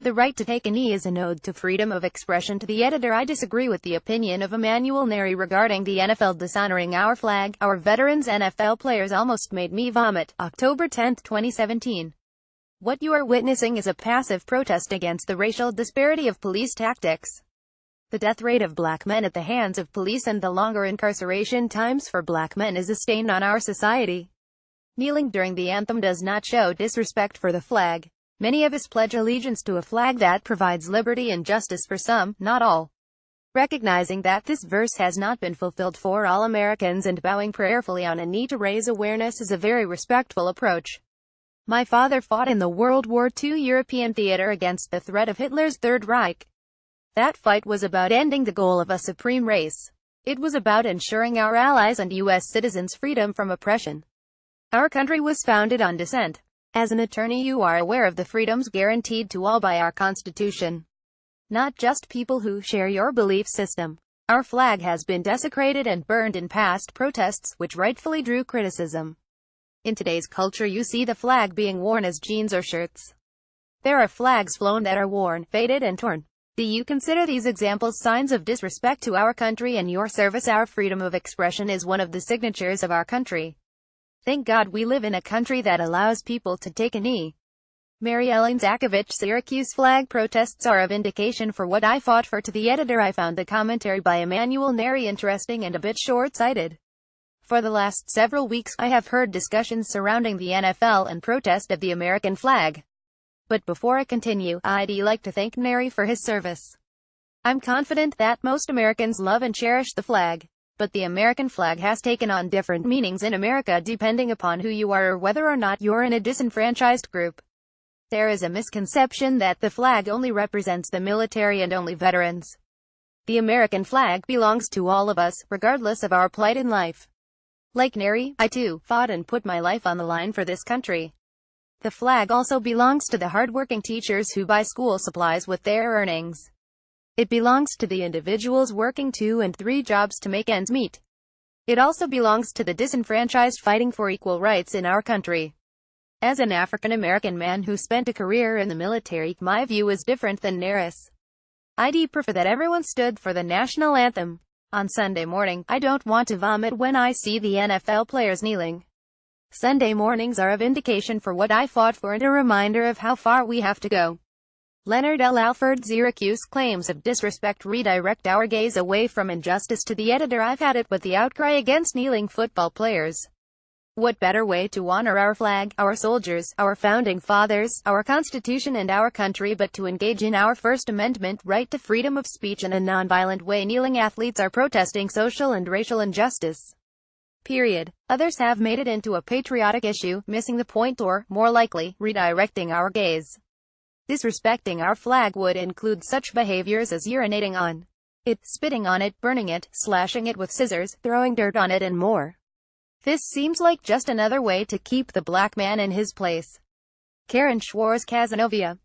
The right to take a knee is an ode to freedom of expression. To the editor, I disagree with the opinion of Emmanuel Neri regarding the NFL dishonoring our flag. Our veterans NFL players almost made me vomit. October 10, 2017. What you are witnessing is a passive protest against the racial disparity of police tactics. The death rate of black men at the hands of police and the longer incarceration times for black men is a stain on our society. Kneeling during the anthem does not show disrespect for the flag. Many of us pledge allegiance to a flag that provides liberty and justice for some, not all. Recognizing that this verse has not been fulfilled for all Americans and bowing prayerfully on a knee to raise awareness is a very respectful approach. My father fought in the World War II European theater against the threat of Hitler's Third Reich. That fight was about ending the goal of a supreme race. It was about ensuring our allies and U.S. citizens freedom from oppression. Our country was founded on dissent. As an attorney, you are aware of the freedoms guaranteed to all by our Constitution. Not just people who share your belief system. Our flag has been desecrated and burned in past protests, which rightfully drew criticism. In today's culture, you see the flag being worn as jeans or shirts. There are flags flown that are worn, faded and torn. Do you consider these examples signs of disrespect to our country and your service? Our freedom of expression is one of the signatures of our country. Thank God we live in a country that allows people to take a knee. Mary Ellen Zakovich. Syracuse flag protests are a vindication for what I fought for. To the editor, I found the commentary by Emmanuel Neri interesting and a bit short-sighted. For the last several weeks, I have heard discussions surrounding the NFL and protest of the American flag. But before I continue, I'd like to thank Neri for his service. I'm confident that most Americans love and cherish the flag. But the American flag has taken on different meanings in America depending upon who you are or whether or not you're in a disenfranchised group. There is a misconception that the flag only represents the military and only veterans. The American flag belongs to all of us, regardless of our plight in life. Like Neri, I too fought and put my life on the line for this country. The flag also belongs to the hardworking teachers who buy school supplies with their earnings. It belongs to the individuals working 2 and 3 jobs to make ends meet. It also belongs to the disenfranchised fighting for equal rights in our country. As an African-American man who spent a career in the military, my view is different than Neri's. I'd prefer that everyone stood for the national anthem. On Sunday morning, I don't want to vomit when I see the NFL players kneeling. Sunday mornings are a vindication for what I fought for and a reminder of how far we have to go. Leonard L. Alford. Syracuse claims of disrespect redirect our gaze away from injustice. To the editor, I've had it with the outcry against kneeling football players. What better way to honor our flag, our soldiers, our founding fathers, our Constitution and our country but to engage in our First Amendment right to freedom of speech in a nonviolent way? Kneeling athletes are protesting social and racial injustice. Period. Others have made it into a patriotic issue, missing the point or, more likely, redirecting our gaze. Disrespecting our flag would include such behaviors as urinating on it, spitting on it, burning it, slashing it with scissors, throwing dirt on it and more. This seems like just another way to keep the black man in his place. Karen Schwarz Casanova.